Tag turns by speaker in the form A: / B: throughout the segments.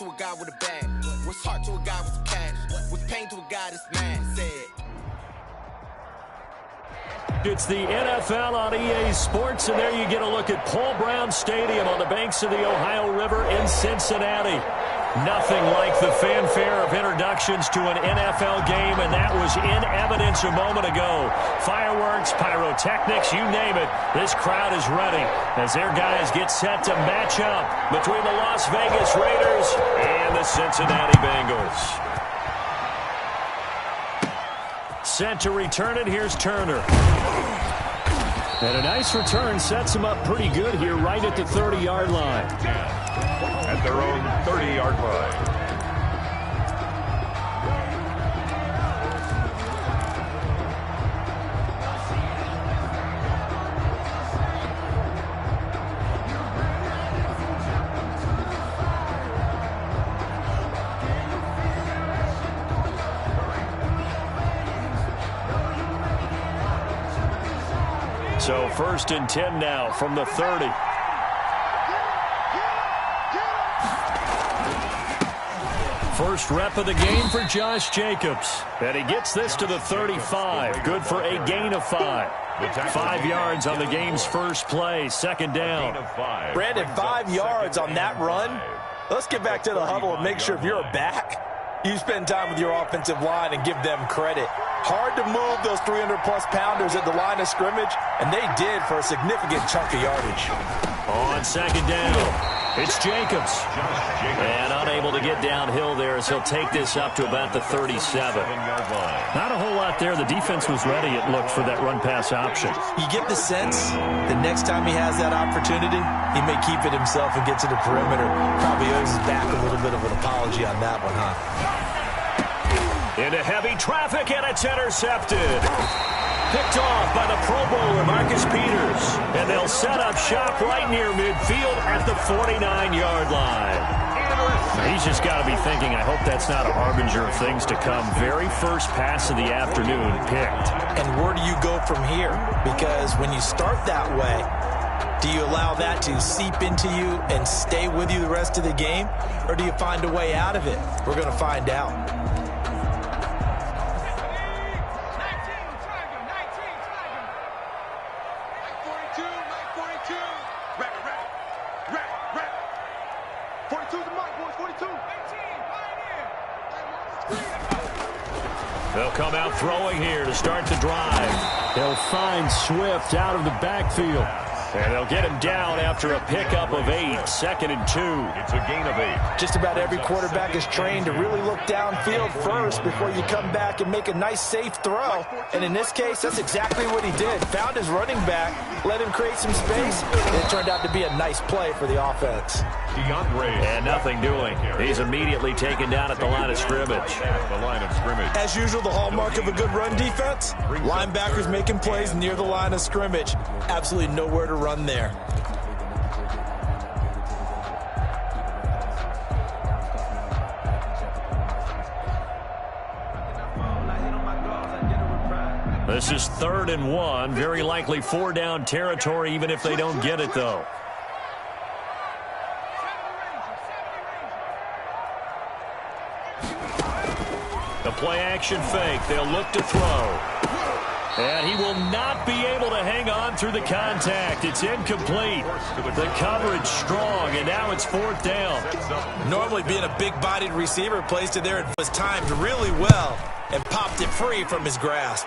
A: to a guy with a bag? What's heart to a guy with some cash? What's pain to a guy that's mad? Said.
B: It's the NFL on EA Sports, and there you get a look at Paul Brown Stadium on the banks of the Ohio River in Cincinnati. Nothing like the fanfare of introductions to an NFL game, and that was in evidence a moment ago. Fireworks, pyrotechnics, you name it. This crowd is ready as their guys get set to match up between the Las Vegas Raiders and the Cincinnati Bengals. Set to return it, here's Turner. And a nice return sets him up pretty good here right at the 30-yard line.
C: At their own 30-yard line.
B: So 1st and 10 now from the 30. First rep of the game for Josh Jacobs. And he gets this to the 35. Good for a gain of 5. 5 yards on the game's first play. Second down.
D: Brandon, 5 yards on that run. Let's get back to the huddle and make sure if you're a back, you spend time with your offensive line and give them credit. Hard to move those 300-plus pounders at the line of scrimmage, and they did for a significant chunk of yardage.
B: On second down, it's Jacobs. And unable to get downhill there as he'll take this up to about the 37. Not a whole lot there. The defense was ready, it looked, for that run-pass option.
D: You get the sense that next time he has that opportunity, he may keep it himself and get to the perimeter. Probably owes his back a little bit of an apology on that one, huh?
B: Into heavy traffic, and it's intercepted. Picked off by the Pro Bowler, Marcus Peters. And they'll set up shop right near midfield at the 49-yard line. He's just got to be thinking, I hope that's not a harbinger of things to come. Very first pass of the afternoon picked.
D: And where do you go from here? Because when you start that way, do you allow that to seep into you and stay with you the rest of the game? Or do you find a way out of it? We're going to find out.
B: They'll come out throwing here to start the drive. They'll find Swift out of the backfield. And they'll get him down after a pickup of 8. 2nd and 2.
C: It's a gain of 8.
D: Just about every quarterback is trained to really look downfield first before you come back and make a nice, safe throw. And in this case, that's exactly what he did. Found his running back, let him create some space, and it turned out to be a nice play for the offense.
B: And nothing doing. He's immediately taken down at the line of scrimmage.
D: As usual, the hallmark of a good run defense, linebackers making plays near the line of scrimmage. Absolutely nowhere to run there.
B: This is 3rd and 1. Very likely 4-down territory, even if they don't get it, though. The play-action fake. They'll look to throw. And he will not be able to hang on through the contact. It's incomplete. The coverage strong, and now it's 4th down.
D: Normally being a big-bodied receiver, placed it there. It was timed really well and popped it free from his grasp.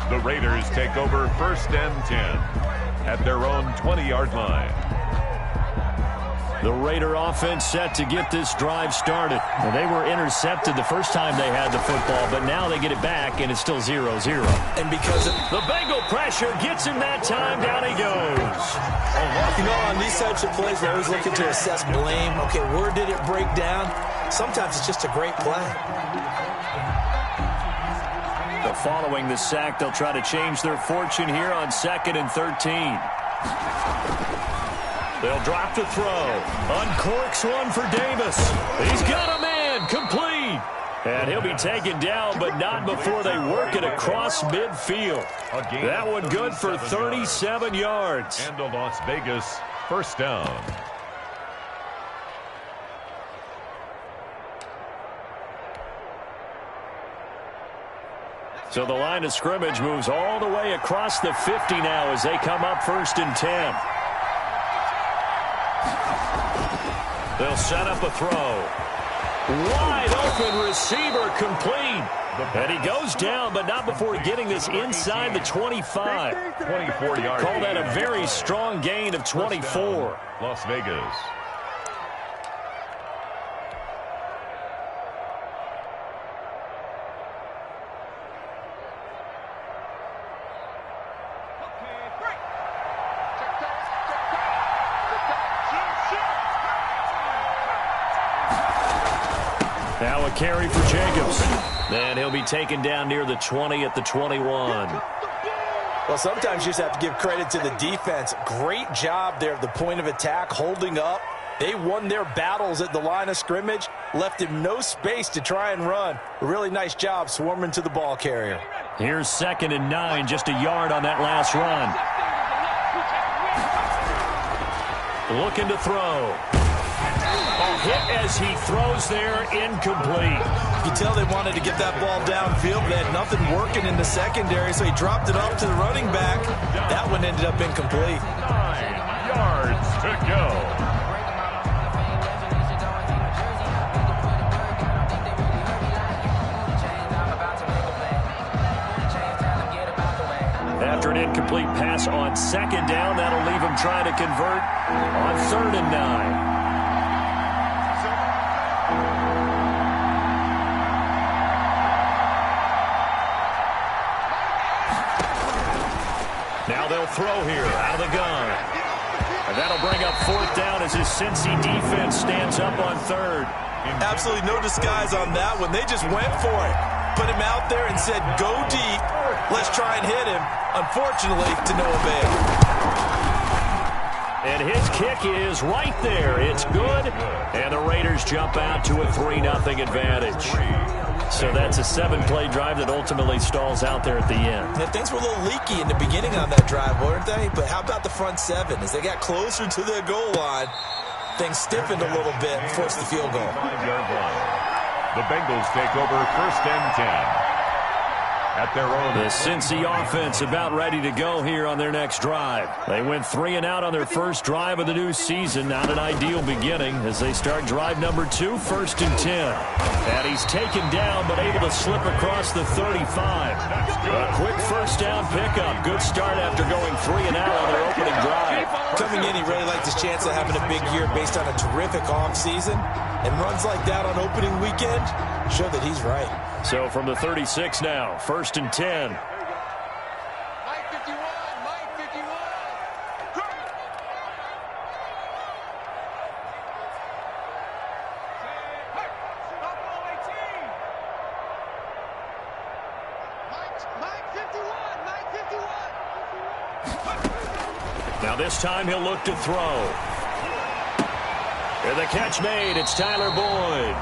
C: The Raiders take over 1st and 10 at their own 20-yard line.
B: The Raider offense set to get this drive started. Well, they were intercepted the first time they had the football, but now they get it back, and it's still 0-0.
D: And because of
B: the Bengal pressure gets him that time, down he goes.
D: You know, on these types of plays, we're always looking to assess blame. Okay, where did it break down? Sometimes it's just a great play.
B: Following the sack, they'll try to change their fortune here on 2nd and 13. They'll drop to throw. Uncorks one for Davis. He's got a man. Complete. And he'll be taken down, but not before they work it across midfield. That one good for 37 yards.
C: And the Las Vegas first down.
B: So the line of scrimmage moves all the way across the 50 now as they come up 1st and 10. They'll set up a throw. Wide open receiver complete. And he goes down, but not before getting this inside the 25.
C: 24-yard.
B: Call that a very strong gain of 24.
C: Las Vegas.
B: Now a carry for Jacobs. And he'll be taken down near the 20 at the 21.
D: Well, sometimes you just have to give credit to the defense. Great job there at the point of attack, holding up. They won their battles at the line of scrimmage, left him no space to try and run. A really nice job swarming to the ball carrier.
B: Here's 2nd and 9, just a yard on that last run. Looking to throw. A hit as he throws there, incomplete.
D: You can tell they wanted to get that ball downfield. They had nothing working in the secondary, so he dropped it off to the running back. That one ended up incomplete.
C: 9 yards to go.
B: After an incomplete pass on 2nd down, that'll leave him trying to convert on 3rd and 9. Now they'll throw here out of the gun. And that'll bring up 4th down as his Cincy defense stands up on 3rd.
D: Absolutely no disguise on that one. They just went for it. Put him out there and said, go deep. Let's try and hit him. Unfortunately, to no avail.
B: And his kick is right there. It's good. And the Raiders jump out to a 3-0 advantage. So that's a 7-play drive that ultimately stalls out there at the end.
D: Yeah, things were a little leaky in the beginning on that drive, weren't they? But how about the front 7? As they got closer to the goal line, things stiffened a little bit and forced the field goal.
C: 5-yard line. The Bengals take over 1st and 10. At their own.
B: The Cincy offense about ready to go here on their next drive. They went 3 and out on their first drive of the new season. Not an ideal beginning as they start drive number 2, 1st and 10. And he's taken down but able to slip across the 35. A quick first down pickup. Good start after going 3 and out on their opening drive.
D: Coming in, he really liked his chance of having a big year based on a terrific offseason. And runs like that on opening weekend show that he's right.
B: So from the 36 now, 1st and 10. Now this time he'll look to throw. And the catch made. It's Tyler Boyd.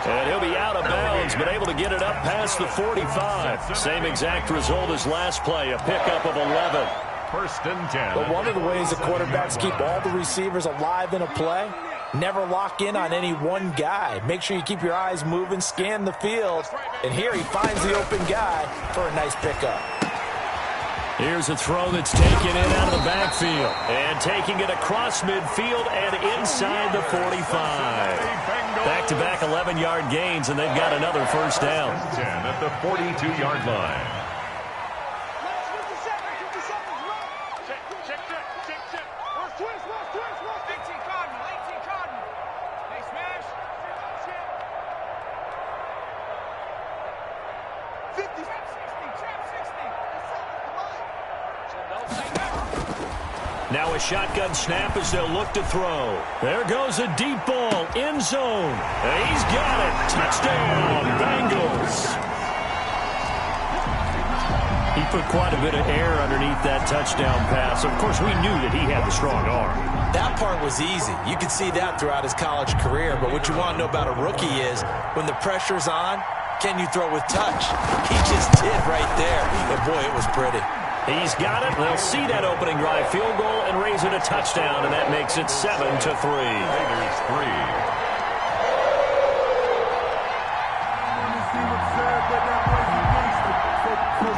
B: And he'll be out of bounds, but able to get it up past the 45. Same exact result as last play, a pickup of 11.
C: 1st and 10.
D: But one of the ways that quarterbacks keep all the receivers alive in a play, never lock in on any one guy. Make sure you keep your eyes moving, scan the field. And here he finds the open guy for a nice pickup.
B: Here's a throw that's taken in out of the backfield. And taking it across midfield and inside the 45. Back-to-back 11-yard gains, and they've got another first down.
C: 10 at the 42-yard line.
B: Now a shotgun snap as they'll look to throw. There goes a deep ball, end zone. And he's got it. Touchdown, Bengals. He put quite a bit of air underneath that touchdown pass. Of course, we knew that he had the strong arm.
D: That part was easy. You could see that throughout his college career. But what you want to know about a rookie is when the pressure's on, can you throw with touch? He just did right there. And boy, it was pretty.
B: He's got it. They'll see that opening drive field goal and raise it a touchdown, and that makes it 7-3.
C: Raiders 3.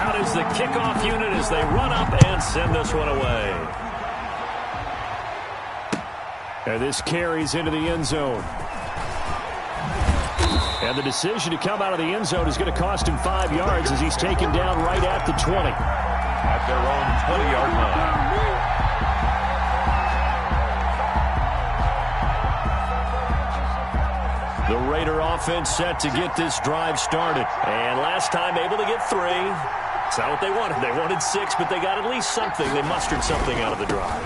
B: Out is the kickoff unit as they run up and send this one away. And this carries into the end zone. And the decision to come out of the end zone is going to cost him 5 yards as he's taken down right at the 20.
C: At their own 20-yard line.
B: The Raider offense set to get this drive started. And last time able to get 3. It's not what they wanted. They wanted 6, but they got at least something. They mustered something out of the drive.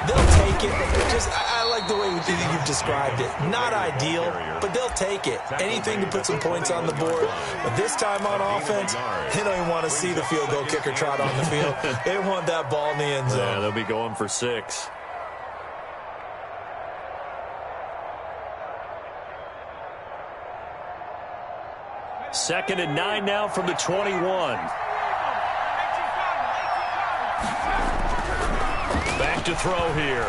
D: They'll take it. I like the way you've described it. Not ideal, but they'll take it. Anything to put some points on the board. But this time on offense, they don't even want to see the field goal kicker trot on the field. They want that ball in the end zone.
B: Yeah, they'll be going for 6. Second and 9 now from the 21. Back to throw here.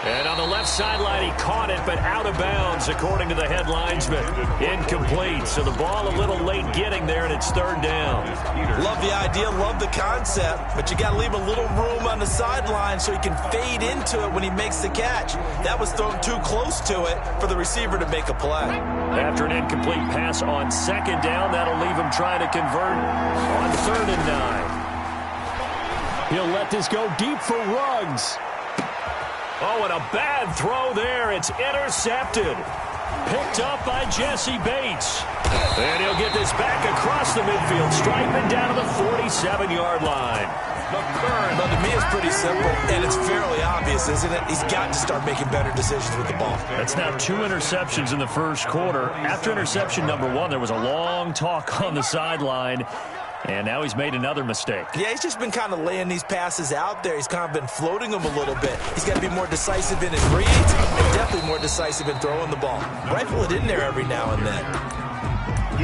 B: And on the left sideline, he caught it, but out of bounds, according to the head linesman. Incomplete, so the ball a little late getting there, and it's 3rd down.
D: Love the idea, love the concept, but you got to leave a little room on the sideline so he can fade into it when he makes the catch. That was thrown too close to it for the receiver to make a play.
B: After an incomplete pass on 2nd down, that'll leave him trying to convert on 3rd and 9. He'll let this go deep for Ruggs. Oh, and a bad throw there. It's intercepted. Picked up by Jesse Bates. And he'll get this back across the midfield stripe and down to the 47-yard line.
D: Well, to me, it's pretty simple, and it's fairly obvious, isn't it? He's got to start making better decisions with the ball.
B: That's now 2 interceptions in the first quarter. After interception number 1, there was a long talk on the sideline. And now he's made another mistake.
D: Yeah, he's just been kind of laying these passes out there. He's kind of been floating them a little bit. He's got to be more decisive in his reads and definitely more decisive in throwing the ball. Rifle it in there every now and then.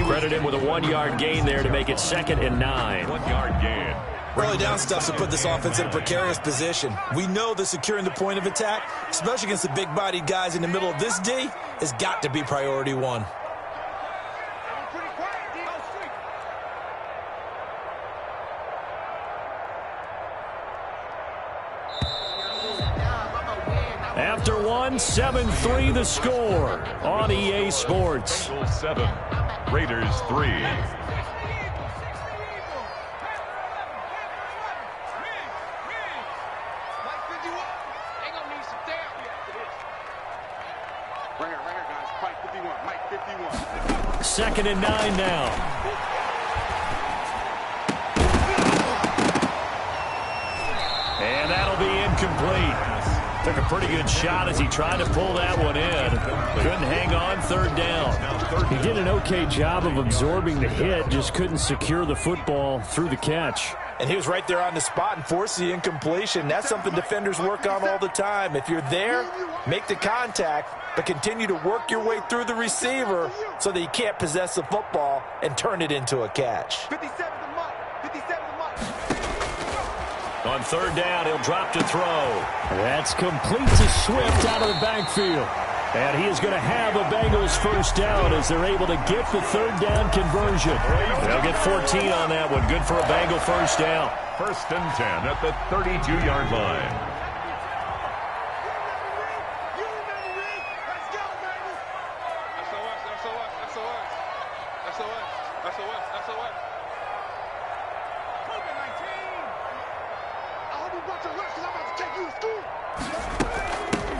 B: Credit him with a 1-yard gain there to make it 2nd and 9.
C: 1-yard gain.
D: Early down stuff to put this offense in a precarious position. We know that securing the point of attack, especially against the big-bodied guys in the middle of this D, has got to be priority 1.
B: After 1, 7-3 the score on EA Sports.
C: 7, Raiders 3.
B: Second and 9 now. And that'll be incomplete. Took a pretty good shot as he tried to pull that one in. Couldn't hang on, 3rd down. He did an okay job of absorbing the hit, just couldn't secure the football through the catch.
D: And he was right there on the spot and forced the incompletion. That's something defenders work on all the time. If you're there, make the contact, but continue to work your way through the receiver so that you can't possess the football and turn it into a catch.
A: 57 the mark. 57 the mark.
B: On 3rd down, he'll drop to throw. That's complete to Swift out of the backfield. And he is going to have a Bengals first down as they're able to get the 3rd down conversion. They'll get 14 on that one. Good for a Bengal first down.
C: 1st and 10 at the 32-yard line.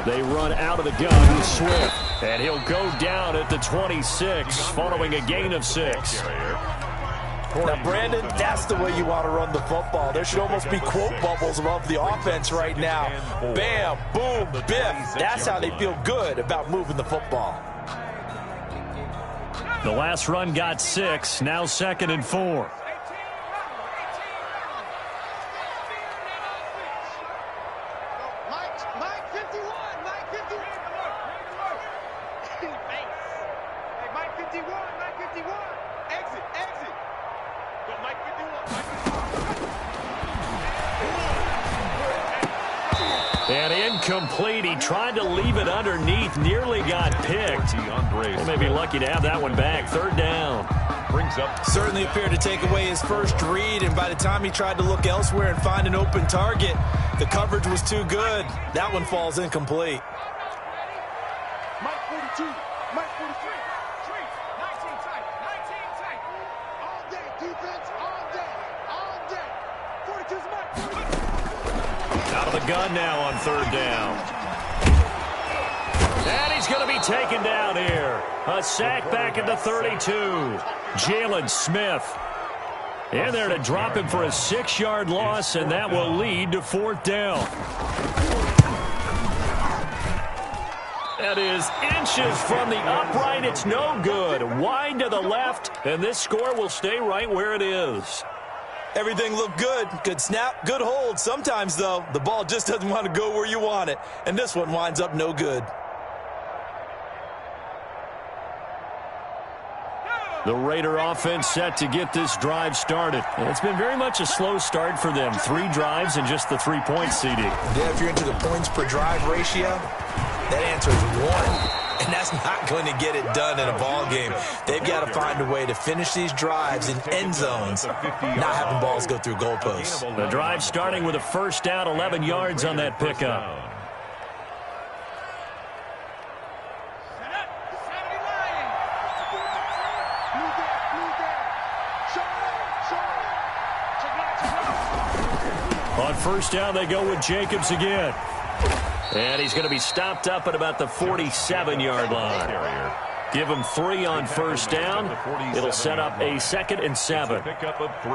B: They run out of the gun with Swift. And he'll go down at the 26 following a gain of 6.
D: Now, Brandon, that's the way you want to run the football. There should almost be quote bubbles above the offense right now. Bam, boom, biff. That's how they feel good about moving the football.
B: The last run got 6. Now 2nd and 4.
A: Mike 51. Exit. Go Mike 51.
B: And incomplete. He tried to leave it underneath, nearly got picked. They may be lucky to have that one back. Third down.
C: Brings up.
D: Certainly appeared to take away his first read, and by the time he tried to look elsewhere and find an open target, the coverage was too good. That one falls incomplete.
E: Mike 42, Mike 43, 19 tight, 19 tight. All day, defense, all day, all day. 42's Mike 42.
B: Out of the gun now on third down. And he's going to be taken down here. A sack back at the 32. Jalen Smith in there to drop him for a 6-yard loss, and that will lead to fourth down. That is inches from the upright. It's no good. Wide to the left, and this score will stay right where it is.
D: Everything looked good. Good snap, good hold. Sometimes, though, the ball just doesn't want to go where you want it, and this one winds up no good.
B: The Raider offense set to get this drive started. And it's been very much a slow start for them. 3 drives and just the 3-point CD.
D: Yeah, if you're into the points per drive ratio, that answer is 1. And that's not going to get it done in a ball game. They've got to find a way to finish these drives in end zones, not having balls go through goalposts.
B: The drive starting with a first down, 11 yards on that pickup. On first down, they go with Jacobs again. And he's going to be stopped up at about the 47-yard line. Give him 3 on first down. It'll set up a 2nd and 7.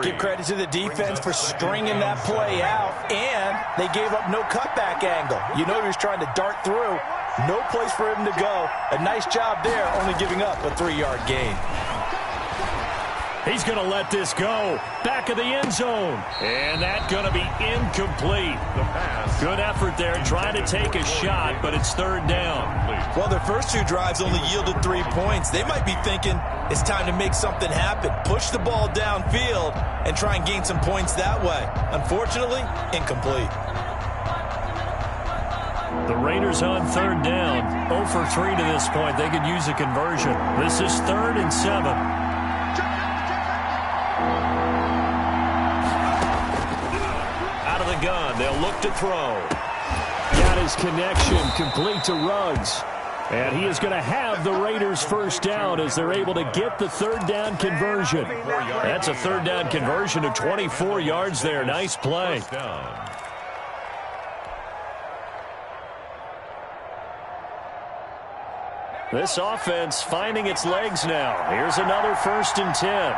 D: Give credit to the defense for stringing that play out, and they gave up no cutback angle. You know he was trying to dart through. No place for him to go. A nice job there, only giving up a 3-yard gain.
B: He's going to let this go. Back of the end zone. And that's going to be incomplete. Good effort there, trying to take a shot, but it's third down.
D: Well, their first 2 drives only yielded 3 points. They might be thinking it's time to make something happen. Push the ball downfield and try and gain some points that way. Unfortunately, incomplete.
B: The Raiders on third down. 0 for 3 to this point. They could use a conversion. This is 3rd and 7. Gun. They'll look to throw. Got his connection complete to Ruggs. And he is going to have the Raiders first down as they're able to get the third down conversion. That's a third down conversion of 24 yards there. Nice play. This offense finding its legs now. Here's another 1st and 10.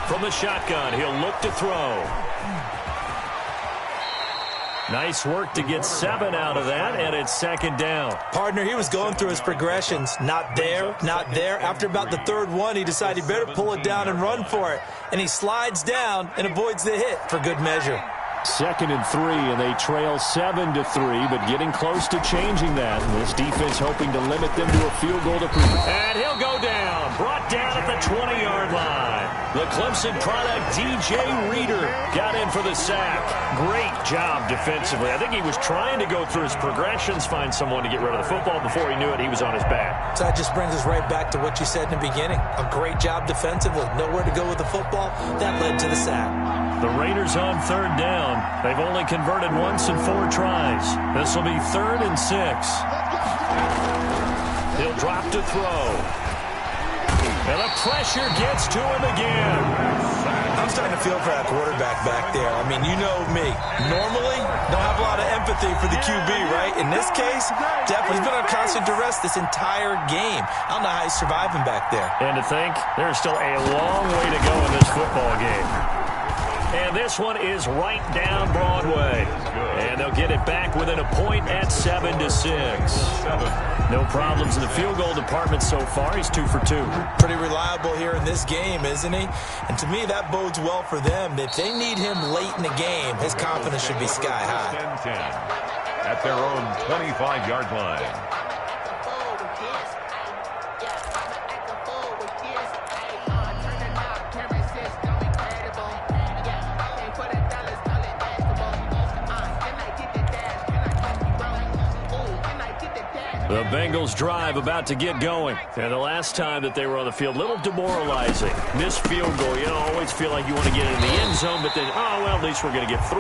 B: From the shotgun, he'll look to throw. Nice work to get 7 out of that, and it's 2nd down.
D: Partner, he was going through his progressions. Not there, not there. After about the 3rd one, he decided he better pull it down and run for it. And he slides down and avoids the hit for good measure.
B: 2nd and 3, and they trail 7-3, but getting close to changing that. And this defense hoping to limit them to a field goal to prove. And he'll go down, brought down at the 20-yard line. The Clemson product, DJ Reader, got in for the sack. Great job defensively. I think he was trying to go through his progressions, find someone to get rid of the football. Before he knew it, he was on his back.
D: So that just brings us right back to what you said in the beginning. A great job defensively. Nowhere to go with the football. That led to the sack.
B: The Raiders on third down. They've only converted once in 4 tries. This will be 3rd and 6. He'll drop to throw. And the pressure gets to him again.
D: I'm starting to feel for that quarterback back there. I mean, you know me. Normally, don't have a lot of empathy for the QB, right? In this case, definitely been on constant duress this entire game. I don't know how he's surviving back there.
B: And to think, there's still a long way to go in this football game. And this one is right down Broadway. And they'll get it back within a point at 7-6. No problems in the field goal department so far. He's 2 for 2.
D: Pretty reliable here in this game, isn't he? And to me, that bodes well for them. If they need him late in the game, his confidence should be sky high.
C: 10-10 at their own 25-yard line.
B: The Bengals drive about to get going. And the last time that they were on the field, a little demoralizing. Missed field goal. You always feel like you want to get in the end zone, but then, oh, well, at least we're going to get 3.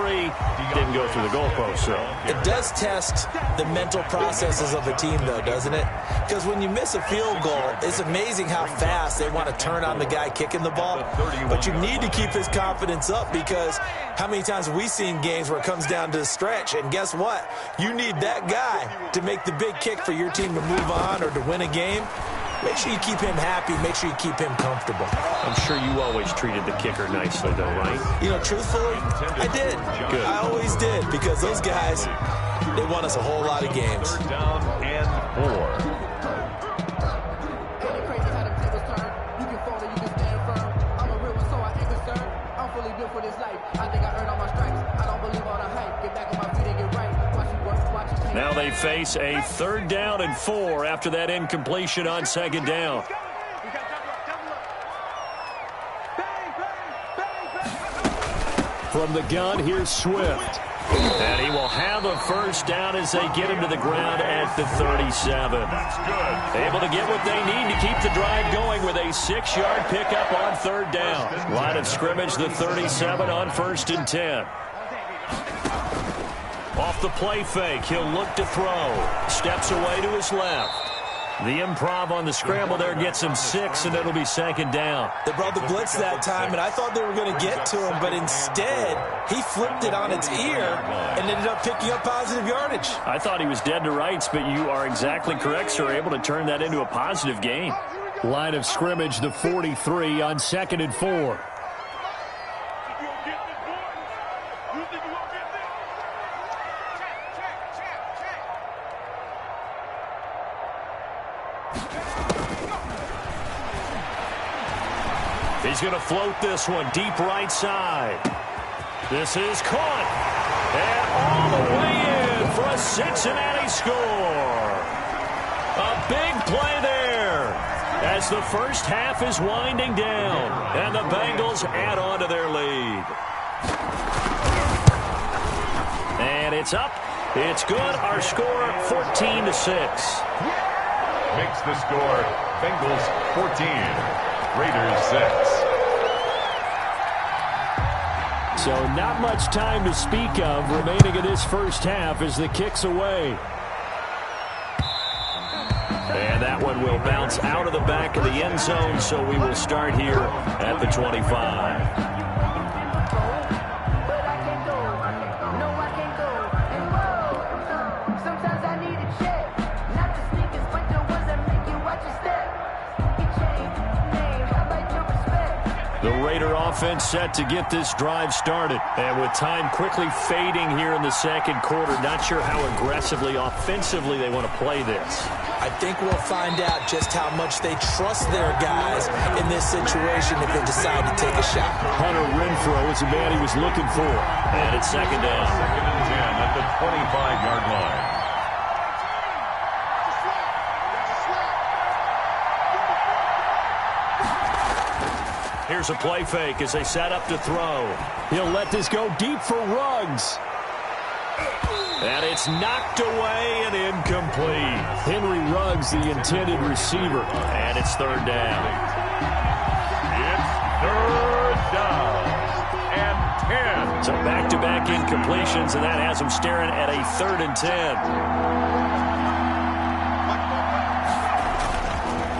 B: Didn't go through the goalpost, so.
D: It does test the mental processes of a team, though, doesn't it? Because when you miss a field goal, it's amazing how fast they want to turn on the guy kicking the ball. But you need to keep his confidence up, because how many times have we seen games where it comes down to the stretch, and guess what? You need that guy to make the big kick for your team to move on or to win a game. Make sure you keep him happy. Make sure you keep him comfortable.
B: I'm sure you always treated the kicker nicely, though, right?
D: You know, truthfully, I did.
B: Good.
D: I always did, because those guys, they won us a whole lot of games.
C: 3rd down and 4.
E: For this life, I think I earned all my stripes. I don't believe all the hype. Get back on my feet and get right. Watch you work, watch you.
B: Now they face a 3rd down and 4 after that incompletion on 2nd down. From the gun, here's Swift. And he will have a 1st down as they get him to the ground at the 37.
C: That's good.
B: Able to get what they need to keep the drive going with a 6-yard pickup on 3rd down. Line of scrimmage, the 37 on 1st and 10. Off the play fake, he'll look to throw. Steps away to his left. The improv on the scramble there gets him 6, and it'll be 2nd down.
D: They brought the blitz that time, and I thought they were going to get to him, but instead, he flipped it on its ear and ended up picking up positive yardage.
B: I thought he was dead to rights, but you are exactly correct, sir. Able to turn that into a positive gain. Line of scrimmage, the 43 on 2nd and 4. He's going to float this one deep right side. This is caught. And all the way in for a Cincinnati score. A big play there as the first half is winding down. And the Bengals add on to their lead. And it's up. It's good. Our score 14-6.
C: Makes the score Bengals 14. Raiders 6.
B: So not much time to speak of remaining in this first half as the kick's away. And that one will bounce out of the back of the end zone, so we will start here at the 25. The Raider offense set to get this drive started. And with time quickly fading here in the 2nd quarter, not sure how aggressively, offensively they want to play this.
D: I think we'll find out just how much they trust their guys in this situation if they decide to take a shot.
B: Hunter Renfrow is the man he was looking for. And it's 2nd down.
C: 2nd and 10 at the 25-yard line.
B: Here's a play fake as they set up to throw. He'll let this go deep for Ruggs. And it's knocked away and incomplete. Henry Ruggs, the intended receiver. And it's 3rd down.
C: It's 3rd down and 10.
B: So back-to-back incompletions, and that has them staring at a 3rd and 10.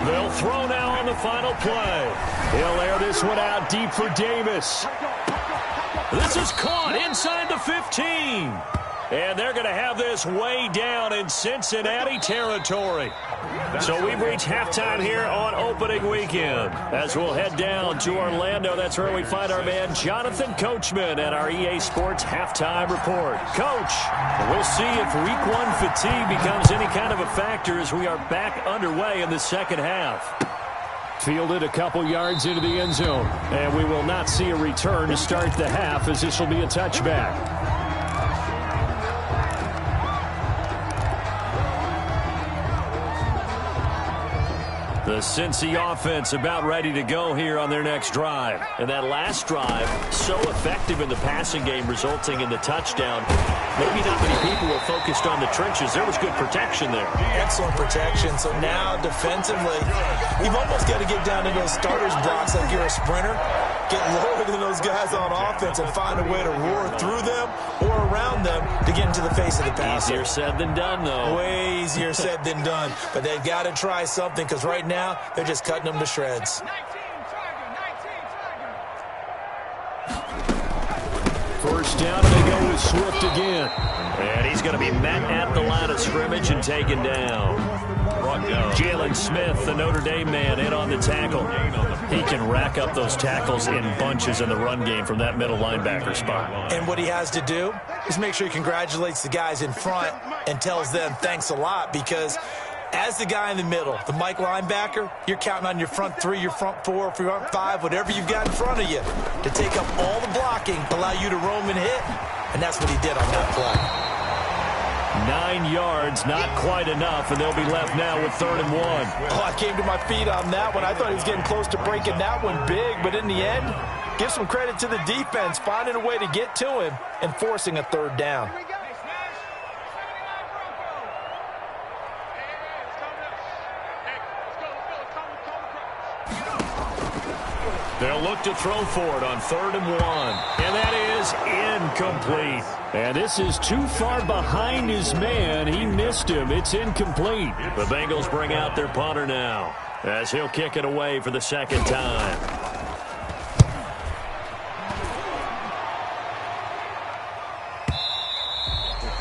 B: They'll throw now on the final play. He'll air this one out deep for Davis. This is caught inside the 15. And they're going to have this way down in Cincinnati territory. So we've reached halftime here on opening weekend. As we'll head down to Orlando, that's where we find our man Jonathan Coachman at our EA Sports Halftime Report. Coach, we'll see if Week 1 fatigue becomes any kind of a factor as we are back underway in the 2nd half. Fielded a couple yards into the end zone. And we will not see a return to start the half as this will be a touchback. The Cincy offense about ready to go here on their next drive. And that last drive, so effective in the passing game, resulting in the touchdown. Maybe not many people were focused on the trenches. There was good protection there.
D: Excellent protection. So now defensively, you've almost got to get down to those starters blocks like you're a sprinter. Get lower than those guys on offense and find a way to roar through them or around them to get into the face of the passer.
B: Easier said than done, though.
D: Way easier said than done. But they've got to try something because right now they're just cutting them to shreds.
B: First down, and they go with Swift again. And he's going to be met at the line of scrimmage and taken down. Jalen Smith, the Notre Dame man, in on the tackle. He can rack up those tackles in bunches in the run game from that middle linebacker spot.
D: And what he has to do is make sure he congratulates the guys in front and tells them thanks a lot, because as the guy in the middle, the Mike linebacker, you're counting on your front three, your front four, front five, whatever you've got in front of you to take up all the blocking, allow you to roam and hit. And that's what he did on that play.
B: 9 yards, not quite enough, and they'll be left now with 3rd and 1.
D: Oh, I came to my feet on that one. I thought he was getting close to breaking that one big, but in the end, give some credit to the defense, finding a way to get to him and forcing a 3rd down.
B: They'll look to throw for it on 3rd and 1. And that is incomplete. And this is too far behind his man. He missed him. It's incomplete. The Bengals bring out their punter now as he'll kick it away for the 2nd time.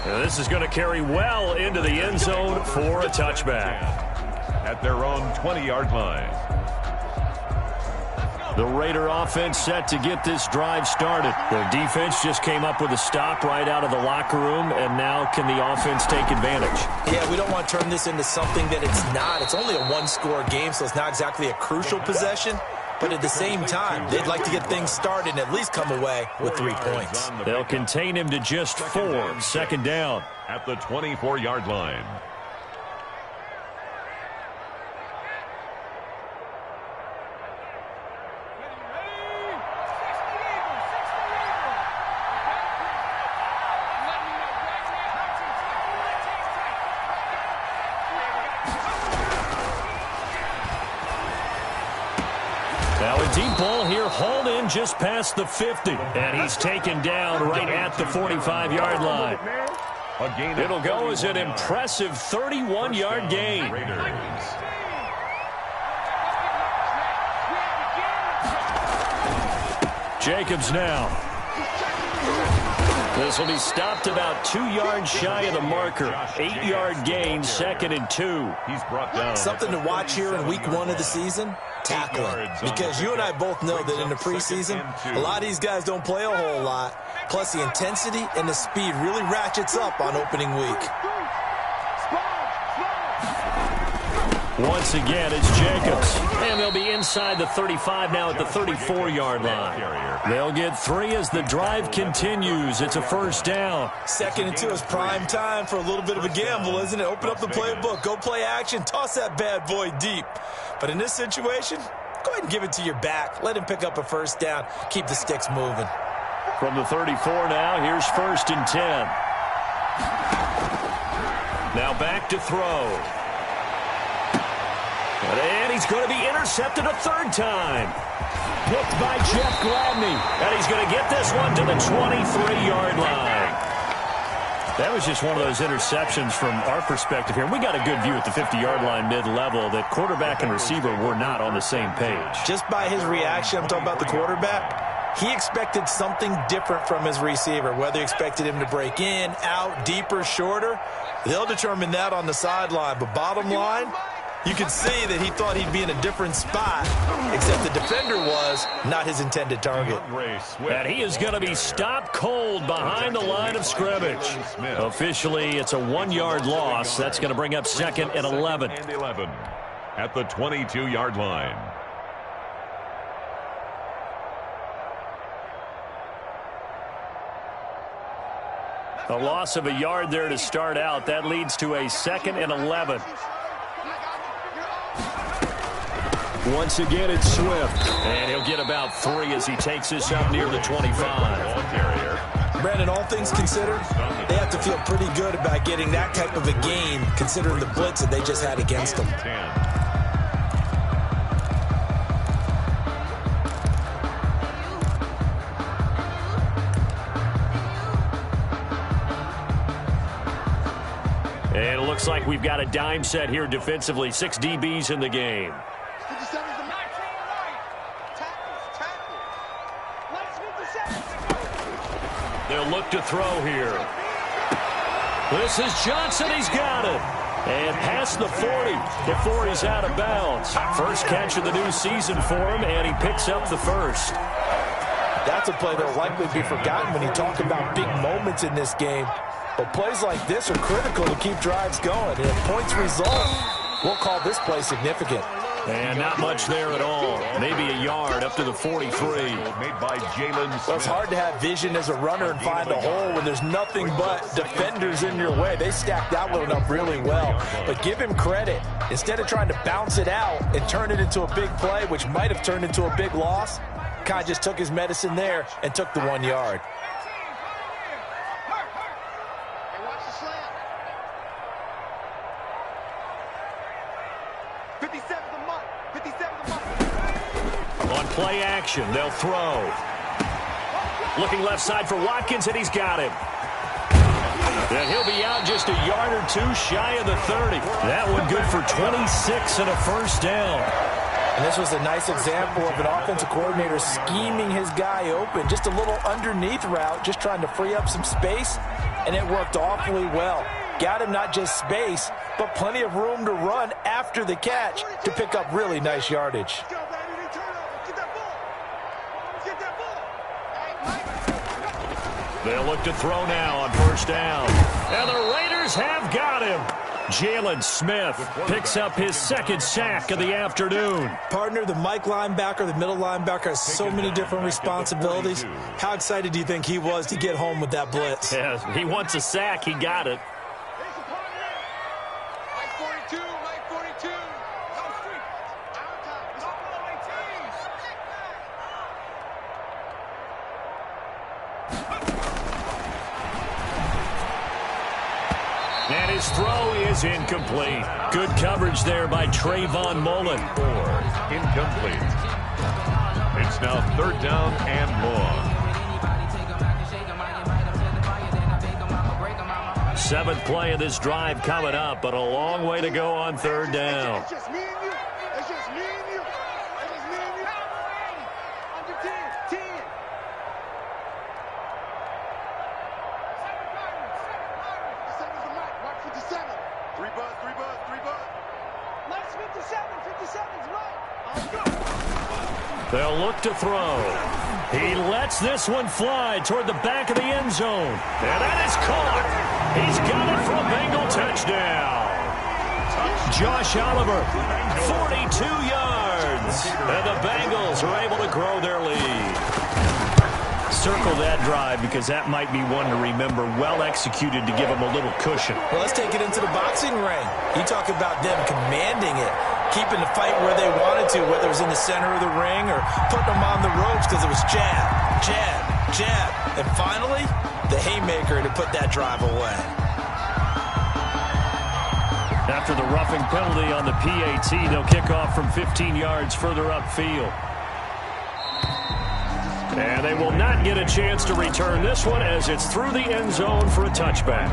B: And this is going to carry well into the end zone for a touchback.
C: At their own 20-yard line.
B: The Raider offense set to get this drive started. Their defense just came up with a stop right out of the locker room, and now can the offense take advantage?
D: Yeah, we don't want to turn this into something that it's not. It's only a one-score game, so it's not exactly a crucial possession. But at the same time, they'd like to get things started and at least come away with 3 points.
B: They'll contain him to just 4. 2nd down.
C: At the 24-yard line.
B: Now a deep ball here, hauled in just past the 50. And he's taken down right at the 45-yard line. It'll go as an impressive 31-yard gain. Jacobs now. This will be stopped about 2 yards shy of the marker. 8-yard gain, 2nd and 2.
C: He's brought down.
D: Something to watch here in week 1 of the season, tackling. Because you and I both know that in the preseason, a lot of these guys don't play a whole lot. Plus the intensity and the speed really ratchets up on opening week.
B: Once again, it's Jacobs. And they'll be inside the 35 now at the 34-yard line. They'll get 3 as the drive continues. It's a 1st down.
D: 2nd and 2 is prime time for a little bit of a gamble, isn't it? Open up the playbook, go play action, toss that bad boy deep. But in this situation, go ahead and give it to your back. Let him pick up a 1st down. Keep the sticks moving.
B: From the 34 now, here's 1st and 10. Now back to throw. And he's going to be intercepted a 3rd time. Picked by Jeff Gladney. And he's going to get this one to the 23-yard line. That was just one of those interceptions from our perspective here. We got a good view at the 50-yard line mid-level that quarterback and receiver were not on the same page.
D: Just by his reaction, I'm talking about the quarterback, he expected something different from his receiver. Whether he expected him to break in, out, deeper, shorter, they'll determine that on the sideline. But bottom line, you can see that he thought he'd be in a different spot, except the defender was not his intended target.
B: And he is going to be stopped cold behind the line of scrimmage. Officially, it's a 1-yard loss. That's going to bring up 2nd and 11.
C: At the 22-yard line.
B: A loss of a yard there to start out. That leads to a 2nd and 11. Once again, it's Swift. And he'll get about 3 as he takes this up near the 25.
D: Brandon, all things considered, they have to feel pretty good about getting that type of a gain, considering the blitz that they just had against them.
B: And it looks like we've got a dime set here defensively. 6 DBs in the game. They'll look to throw here. This is Johnson. He's got it. And past the 40 before he's out of bounds. First catch of the new season for him, and he picks up the first.
D: That's a play that will likely be forgotten when you talk about big moments in this game. But plays like this are critical to keep drives going. And if points result, we'll call this play significant.
B: And not much there at all. Maybe a yard up to the 43.
C: Made by Jalen Smith.
D: Well, it's hard to have vision as a runner and find a hole when there's nothing but defenders in your way. They stacked that one up really well. But give him credit. Instead of trying to bounce it out and turn it into a big play, which might have turned into a big loss, kind of just took his medicine there and took the 1 yard.
B: On play action, they'll throw. Looking left side for Watkins, and he's got him. And he'll be out just a yard or 2 shy of the 30. That one good for 26 and a first down.
D: And this was a nice example of an offensive coordinator scheming his guy open. Just a little underneath route, just trying to free up some space, and it worked awfully well. Got him not just space, but plenty of room to run after the catch to pick up really nice yardage.
B: They'll look to throw now on first down. And the Raiders have got him. Jalen Smith picks up his 2nd sack of the afternoon.
D: Partner, the Mike linebacker, the middle linebacker has so many different responsibilities. How excited do you think he was to get home with that blitz?
B: Yeah, he wants a sack. He got it. And his throw is incomplete. Good coverage there by Trayvon Mullen.
C: 4, incomplete. It's now 3rd down and long.
B: 7th play of this drive coming up, but a long way to go on 3rd down. They'll look to throw. He lets this one fly toward the back of the end zone. And that is caught. He's got it for a Bengal touchdown. Josh Oliver, 42 yards. And the Bengals are able to grow their lead. Circle that drive because that might be one to remember. Well executed to give them a little cushion.
D: Well, let's take it into the boxing ring. You talk about them commanding it, keeping the fight where they wanted to, whether it was in the center of the ring or putting them on the ropes because it was jab, jab, jab. And finally, the haymaker to put that drive away.
B: After the roughing penalty on the PAT, they'll kick off from 15 yards further upfield. And they will not get a chance to return this one as it's through the end zone for a touchback.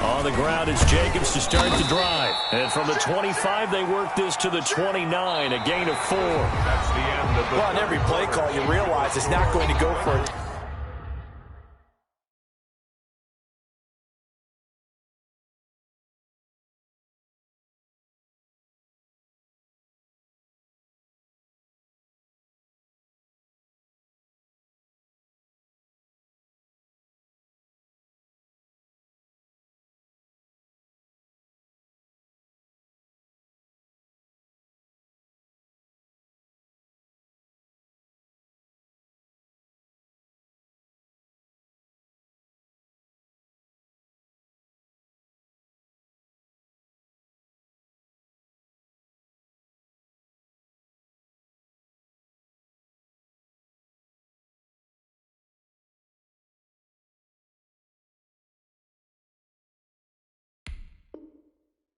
B: On the ground is Jacobs to start the drive. And from the 25, they work this to the 29, a gain of 4.
C: That's the end of the...
D: Well, on every play call, you realize it's not going to go for it.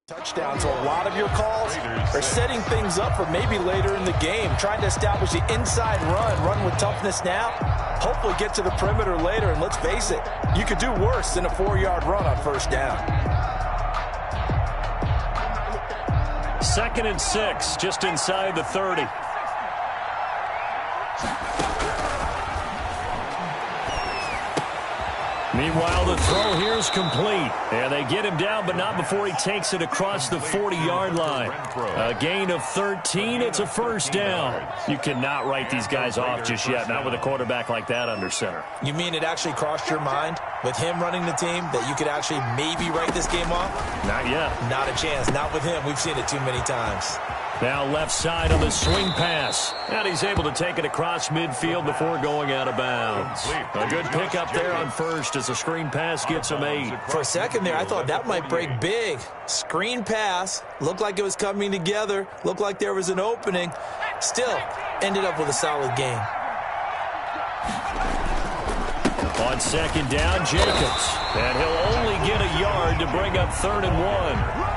D: Touchdown, so a lot of your calls are setting things up for maybe later in the game, trying to establish the inside run with toughness now, hopefully get to the perimeter later, and let's face it, you could do worse than a 4-yard run on first down.
B: 2nd and 6, just inside the 30. Meanwhile, the throw here is complete. And they get him down, but not before he takes it across the 40-yard line. A gain of 13. It's a first down. You cannot write these guys off just yet, not with a quarterback like that under center.
D: You mean it actually crossed your mind with him running the team that you could actually maybe write this game off?
B: Not yet.
D: Not a chance. Not with him. We've seen it too many times.
B: Now left side on the swing pass. And he's able to take it across midfield before going out of bounds. A good pickup there on first as a screen pass gets him 8.
D: For a second there, I thought that might break big. Screen pass. Looked like it was coming together. Looked like there was an opening. Still, ended up with a solid gain.
B: On second down, Jacobs. And he'll only get a yard to bring up 3rd and 1.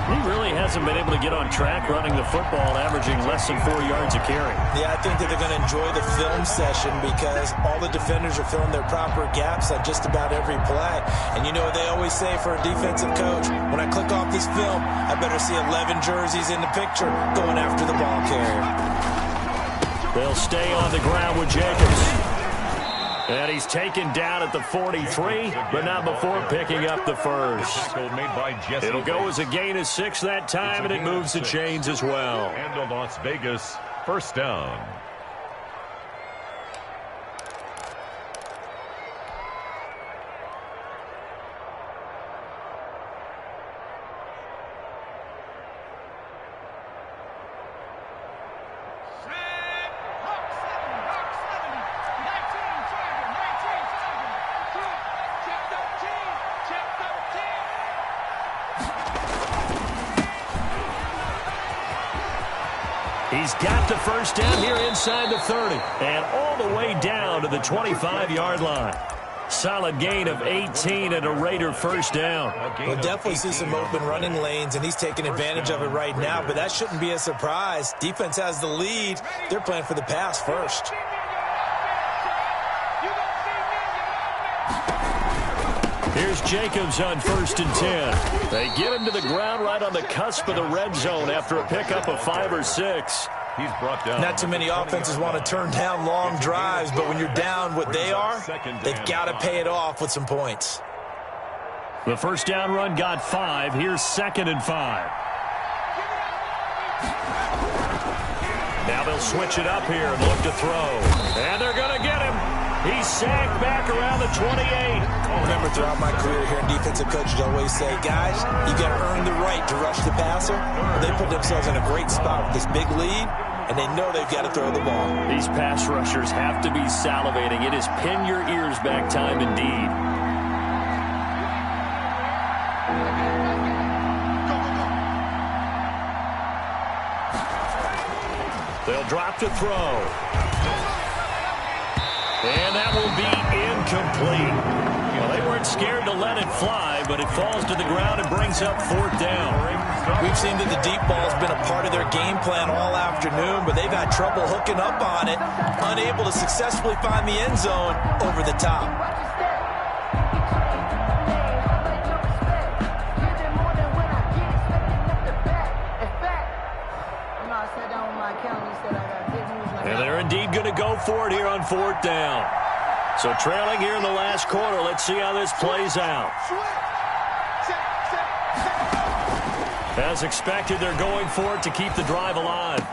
B: He really hasn't been able to get on track running the football, averaging less than 4 yards a carry.
D: Yeah, I think that they're going to enjoy the film session because all the defenders are filling their proper gaps on just about every play. And you know what they always say for a defensive coach? When I click off this film, I better see 11 jerseys in the picture going after the ball carrier.
B: They'll stay on the ground with Jacobs. And he's taken down at the 43, but not before picking up the first. It'll go as a gain of 6 that time, and it moves the chains as well.
C: And a Las Vegas first down.
B: He's got the first down here inside the 30 and all the way down to the 25-yard line. Solid gain of 18 and a Raider first down.
D: We'll definitely see some open running lanes, and he's taking advantage of it right now, but that shouldn't be a surprise. Defense has the lead. They're playing for the pass first.
B: Here's Jacobs on 1st and 10. They get him to the ground right on the cusp of the red zone after a pickup of 5 or 6.
C: He's brought down.
D: Not too many offenses want to turn down long drives, but when you're down what they are, they've got to pay it off with some points.
B: The first down run got 5. Here's 2nd and 5. Now they'll switch it up here and look to throw. And they're going to get him. He's sacked back around the 28.
D: Remember, throughout my career here in defensive coaches always say, guys, you got to earn the right to rush the passer. They put themselves in a great spot with this big lead, and they know they've got to throw the ball.
B: These pass rushers have to be salivating. It is pin your ears back time indeed. They'll drop to throw. And that will be incomplete. Well, they weren't scared to let it fly, but it falls to the ground and brings up 4th down.
D: We've seen that the deep ball's been a part of their game plan all afternoon, but they've had trouble hooking up on it, unable to successfully find the end zone over the top.
B: And they're indeed going to go for it here on 4th down. So trailing here in the last quarter. Let's see how this plays out. As expected, they're going for it to keep the drive alive.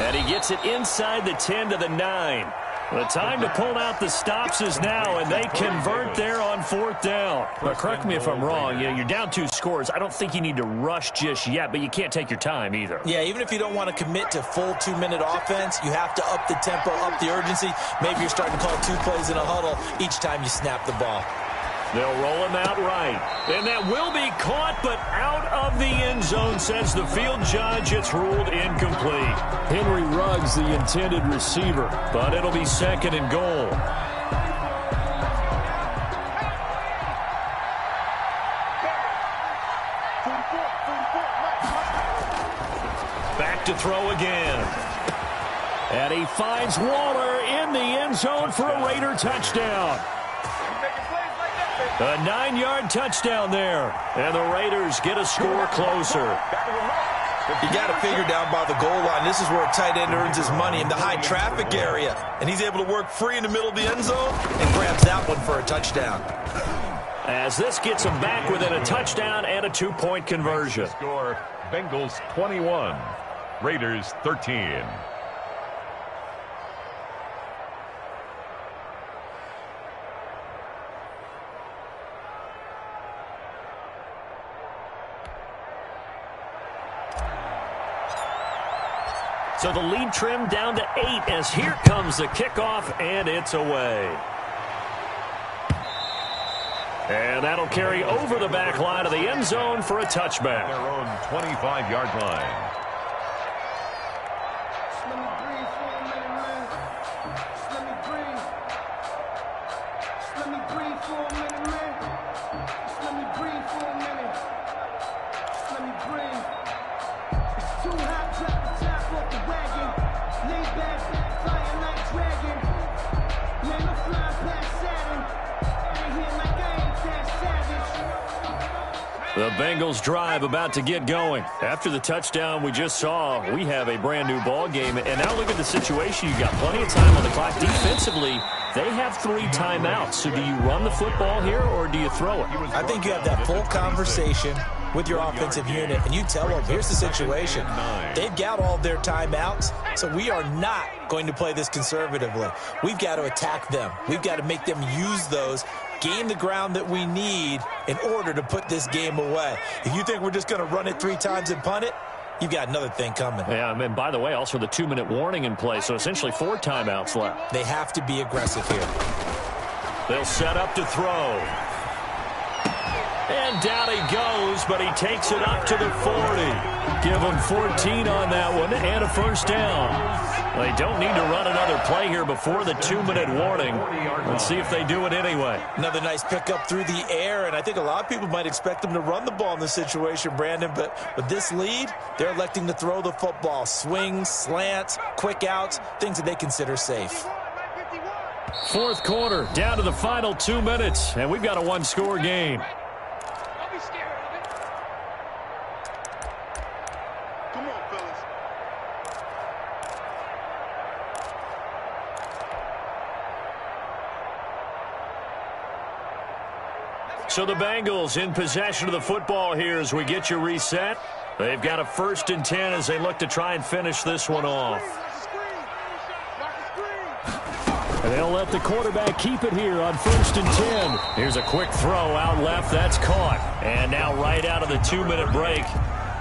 B: And he gets it inside the 10 to the 9. The time to pull out the stops is now, and they convert there on 4th down. But correct me if I'm wrong. You're down 2 scores. I don't think you need to rush just yet, but you can't take your time either.
D: Yeah, even if you don't want to commit to full 2-minute offense, you have to up the tempo, up the urgency. Maybe you're starting to call 2 plays in a huddle each time you snap the ball.
B: They'll roll him out right. And that will be caught, but out of the end zone, says the field judge. It's ruled incomplete. Henry Ruggs, the intended receiver, but it'll be 2nd and goal. throw again. And he finds Waller in the end zone for a Raider touchdown. A 9-yard touchdown there. And the Raiders get a score closer.
D: You got to figure down by the goal line. This is where a tight end earns his money, in the high traffic area. And he's able to work free in the middle of the end zone and grabs that one for a touchdown.
B: As this gets him back within a touchdown and a 2-point conversion.
C: Score, Bengals 21, Raiders 13.
B: So the lead trimmed down to 8 as here comes the kickoff, and it's away. And that'll carry over the back line of the end zone for a touchback.
C: Their own 25-yard line.
E: Let me breathe for a minute, man. Let me breathe. Let me breathe for a minute, man. Let me breathe for a minute. Let me breathe. It's too hot, drop the top off the wagon. Lay back, flying like dragon. Man, I'm flying past Saturn. Out of here like I ain't that savage.
B: The Bengals drive about to get going. After the touchdown we just saw, we have a brand new ball game. And now look at the situation. You've got plenty of time on the clock. Defensively, they have 3 timeouts. So do you run the football here or do you throw it?
D: I think you have that full conversation with your offensive unit, and you tell them, here's the situation. They've got all their timeouts, so we are not going to play this conservatively. We've got to attack them. We've got to make them use those, gain the ground that we need in order to put this game away. If you think we're just going to run it 3 times and punt it, you've got another thing coming.
B: Yeah, and by the way, also the 2-minute warning in play, so essentially 4 timeouts left.
D: They have to be aggressive here.
B: They'll set up to throw. And down he goes, but he takes it up to the 40. Give him 14 on that one and a first down. They don't need to run another play here before the 2-minute warning. Let's see if they do it anyway.
D: Another nice pickup through the air, and I think a lot of people might expect them to run the ball in this situation, Brandon, but with this lead, they're electing to throw the football. Swings, slants, quick outs, things that they consider safe.
B: 4th quarter, down to the final 2 minutes, and we've got a 1-score game. So the Bengals in possession of the football here as we get you reset. They've got a 1st and 10 as they look to try and finish this one off. And they'll let the quarterback keep it here on 1st and 10. Here's a quick throw out left. That's caught. And now right out of the 2-minute break,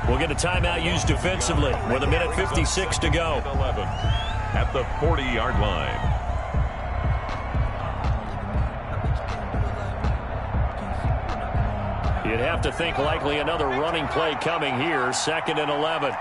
B: we'll get a timeout used defensively with 1:56 to go.
C: 11 at the 40-yard line.
B: You'd have to think likely another running play coming here. 2nd and 11.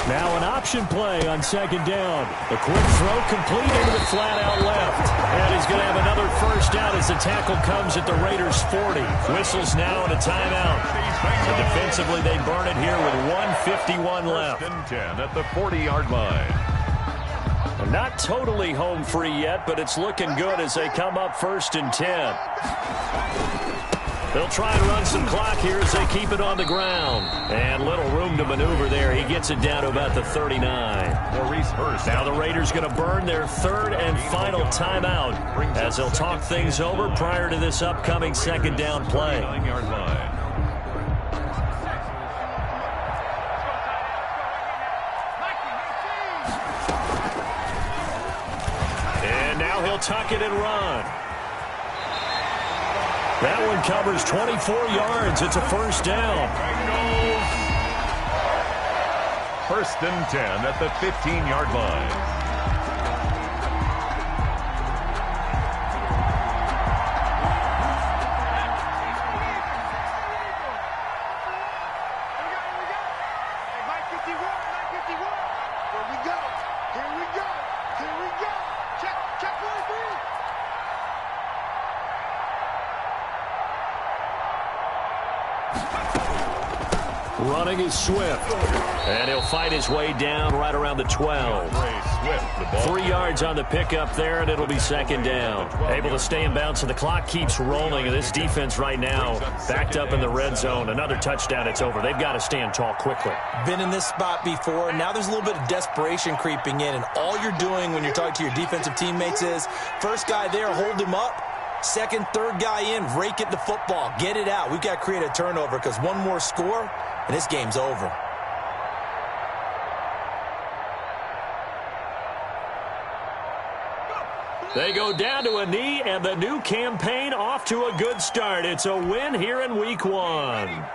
B: Now an option play on 2nd down. A quick throw complete into the flat out left. And he's going to have another first down as the tackle comes at the Raiders' 40. Whistles now and a timeout. So defensively they burn it here with 1:51 left.
C: 1st and 10 at the 40-yard line.
B: Not totally home free yet, but it's looking good as they come up 1st and 10. They'll try and run some clock here as they keep it on the ground. And little room to maneuver there. He gets it down to about the 39. Now the Raiders going to burn their 3rd and final timeout as they'll talk things over prior to this upcoming 2nd down play. And now he'll tuck it and run. That one covers 24 yards. It's a first down.
C: 1st and 10 at the 15-yard line.
F: Here we go. Check 1, 3.
B: Running is Swift. And he'll fight his way down right around the 12. 3 yards on the pickup there, and it'll be second down. Able to stay in bounds, and the clock keeps rolling. And this defense right now backed up in the red zone. Another touchdown, it's over. They've got to stand tall quickly.
D: Been in this spot before. Now there's a little bit of desperation creeping in. And all you're doing when you're talking to your defensive teammates is, first guy there, hold him up. Second, third guy in, rake at the football. Get it out. We've got to create a turnover because one more score, and this game's over.
B: They go down to a knee, and the new campaign off to a good start. It's a win here in Week 1.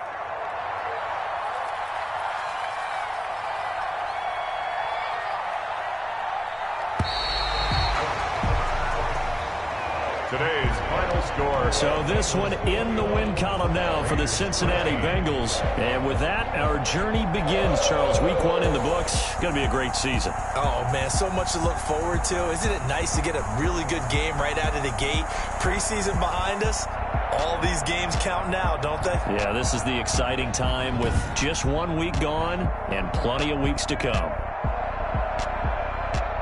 C: Today's final score.
B: So this one in the win column now for the Cincinnati Bengals. And with that, our journey begins, Charles. Week 1 in the books. Going to be a great season.
D: Oh, man, so much to look forward to. Isn't it nice to get a really good game right out of the gate? Preseason behind us. All these games count now, don't they?
B: Yeah, this is the exciting time with just 1 week gone and plenty of weeks to come.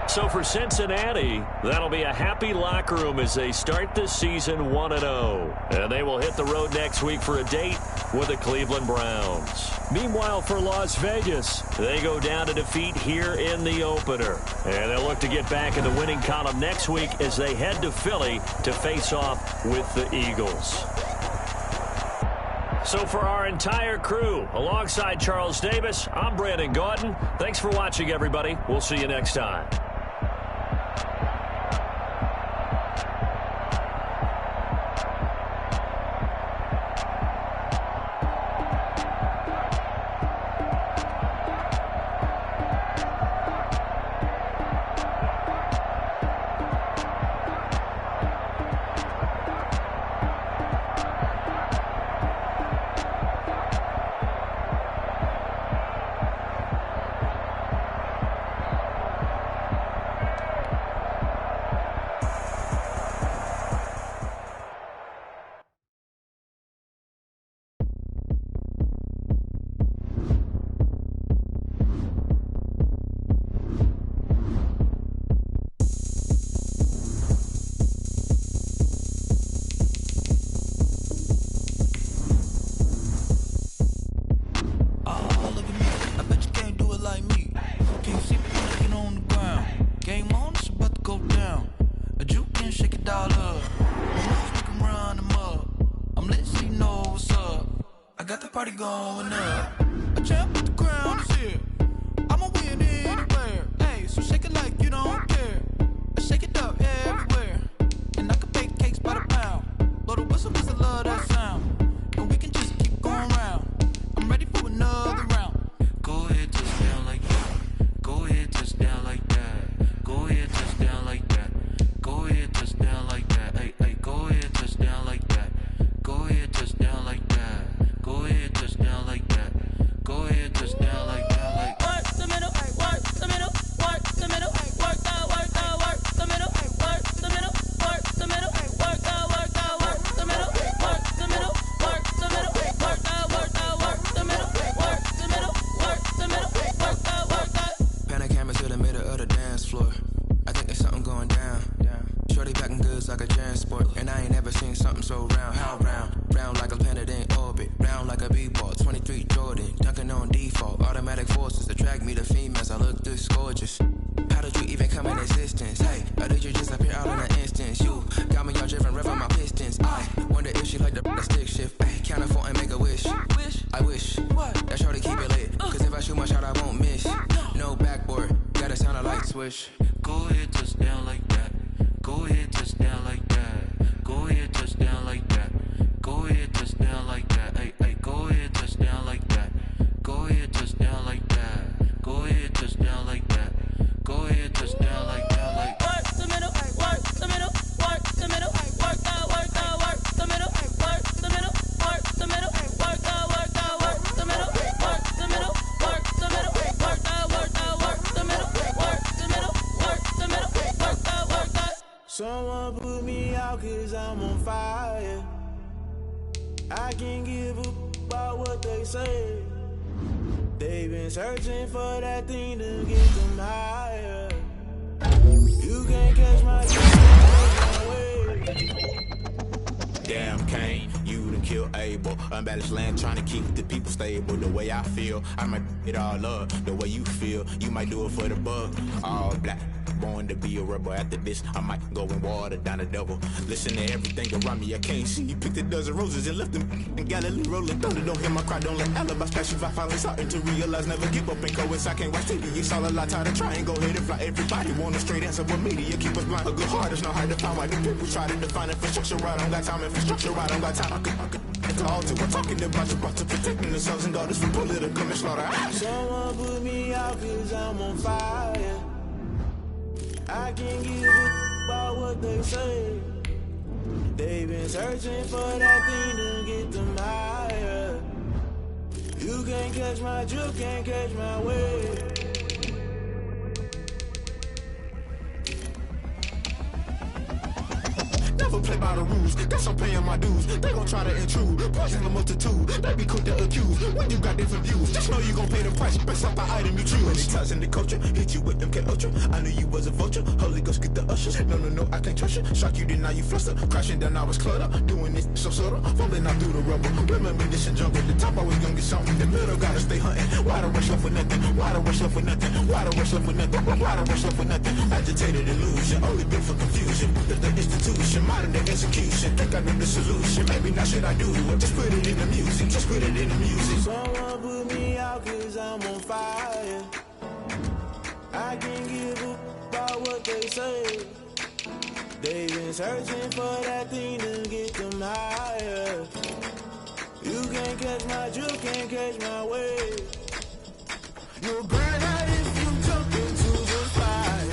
B: So for Cincinnati, that'll be a happy locker room as they start this season 1-0. And they will hit the road next week for a date with the Cleveland Browns. Meanwhile, for Las Vegas, they go down to defeat here in the opener. And they'll look to get back in the winning column next week as they head to Philly to face off with the Eagles. So for our entire crew, alongside Charles Davis, I'm Brandon Gautin. Thanks for watching, everybody. We'll see you next time.
F: Going up. A champ with the crown is here. I'ma win anywhere. Hey, so shake it like you don't care. Shake it up everywhere. And I can bake cakes by the pound. Blow the whistle 'cause I love that sound. And we can just keep going round. I'm ready for another round. Go ahead, touch down like that. Go ahead, touch down like that. Go ahead, touch down like that. Go ahead, touch down like that. Hey, hey, go ahead, touch down like that. Go ahead, touch down like that. Go ahead, touch down like that. Go ahead, touch down like that. Like work the middle, work the middle, work the middle, work the middle, work the middle, work the middle, work the middle, work the middle, work the middle, work the middle, work the middle, work the middle, work the.
G: Pan a camera to the middle of the dance floor. I think there's something going down. Shorty packing goods like a transport, and I ain't never seen something so round. How round? Round like a planet in orbit, round like a b-ball. 23 Jordan, dunking on default. Automatic forces attract me to females. I look this gorgeous. How did you even come in existence? Hey, or did you just appear out in an instance? You got me all driven, revving my pistons. I wonder if she like the stick shift. Hey, count a 4 and make a wish. I wish that shorty keep it lit. 'Cause if I shoot my shot, I won't miss. No backboard, gotta sound a light switch.
F: Go ahead, touch down like that. Go ahead, touch down like that. Go ahead, touch down like that. Go ahead, touch down like that. Hey, hey, go ahead, touch down like that. Go ahead, touch down like that. Go ahead, touch down like that. Go ahead, touch down like that. Like work the middle, work the middle, work the middle, work the middle, work the middle, work the middle, work the middle, work the middle, work the middle, work the middle, work the middle, work the middle, work the. Someone put me out 'cause I'm on fire. I can't give up
H: about what they say. They've been searching for that thing to get them higher. You can't catch my way.
I: Damn, Kane, you done killed Abel. Unbalanced land, trying to keep the people stable. The way I feel, I might it all up. The way you feel, you might do it for the buck. All black, born to be a rebel. After this, I might go and water down the devil. Listen to everything around me, I can't see. Picked a dozen roses and left them in Galilee rolling thunder. Don't hear my cry, don't let alibis pass you. I finally starting to realize, never give up and coincide. Can't watch TV, it's all a lot. Tired of trying, go ahead and fly. Everybody want a straight answer with media, keep us blind. A good heart is not hard to find. Why do people try to define infrastructure right? I don't got time, infrastructure right, I don't got time. I could we're talking about you, about to protecting the sons and daughters from political and slaughter.
H: Someone put me out cause I'm on fire. I can't give a about what they say. They've been searching for that thing to get them higher. You can't catch my drift, can't catch my wave.
I: Never play by the rules, guess I'm paying my dues. They gon' try to intrude, poison the multitude. They be quick to accuse when you got different views. Just know you gon' pay the price based off the item you choose. Many times in the culture, hit you with MK Ultra. I knew you was a vulture, Holy Ghost get the ushers. No, I can't trust you. Shock you, then now you fluster. Crashing down, I was cluttered. Doing this so subtle, falling out through the rubble. Remember this and jungle, the top I was gonna get something. The middle gotta stay hunting. Why the rush left for nothing? Why the rush left for nothing? Why the rush left for nothing? Why the rush left for nothing? Agitated illusion, only been for confusion. The institution, modern day execution. Think I know the solution. Maybe not should I do it? Just put it in the music. Just put it in the music.
H: Someone put me out cause I'm on fire. I can't give a about what they say. They've been searching for that thing to get them higher. You can't catch my drift, can't catch my wave. You'll burn out if you jump into the fire.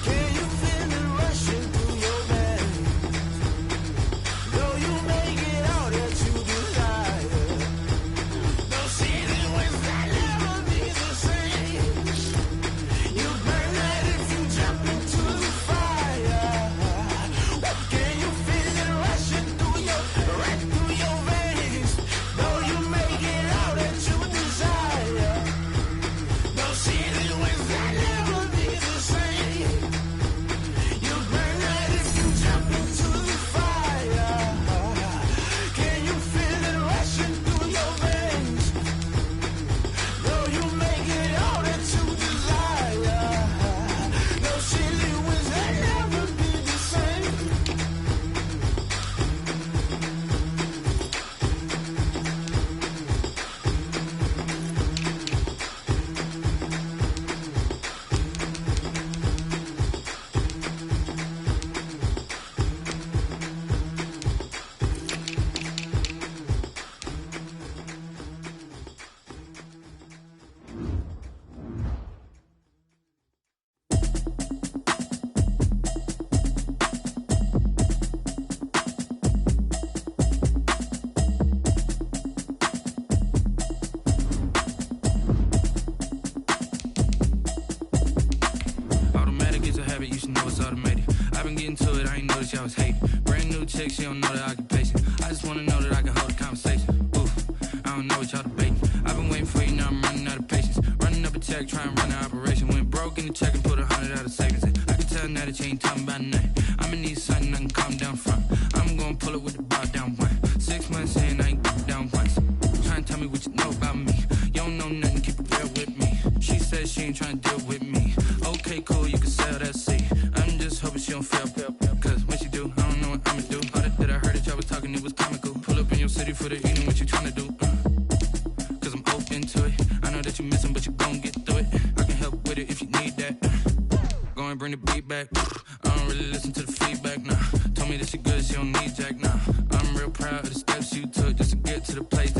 H: Can you feel it rushing through your veins? Though you make it all that you desire. No ceiling when that never be the same. You burn out if you jump into the fire. Can you feel it rushing through your veins? Though you make it all that you desire. No ceiling when that never be the same. You burn out if you jump into the fire. Can you feel it rushing through your veins? Though you make it all that you desire. No ceiling when that never be the same.
G: Automatic is a habit, you should know it's automated. I've been getting to it, I ain't noticed y'all was hating. Brand new chick, she don't know the occupation. I just wanna know that I can hold a conversation. Ooh, I don't know what y'all debating. I've been waiting for you, now I'm running out of patience. Running up a check, try and run an operation. Went broke in the check and put 100 out of savings. I can tell now that you ain't talking about nothing. I'ma need something I can calm down from. I'm gonna pull it with the bar down one. 6 months in, I ain't down once. Trying to tell me what you know about me. You don't know nothing, keep it real with me. She says she ain't trying to deal with me. Okay, cool, you can sell that seat. I'm just hoping she don't fail. Cause when she do, I don't know what I'ma do. All that I heard that y'all was talking, it was comical. Pull up in your city for the eating, what you trying to do? Cause I'm open to it. I know that you missing, but you gon' get through it. I can help with it if you need that. Go and bring the beat back. I don't really listen to the feedback, nah. Told me that she good, she don't need jack, nah. I'm real proud of the steps you took just to get to the place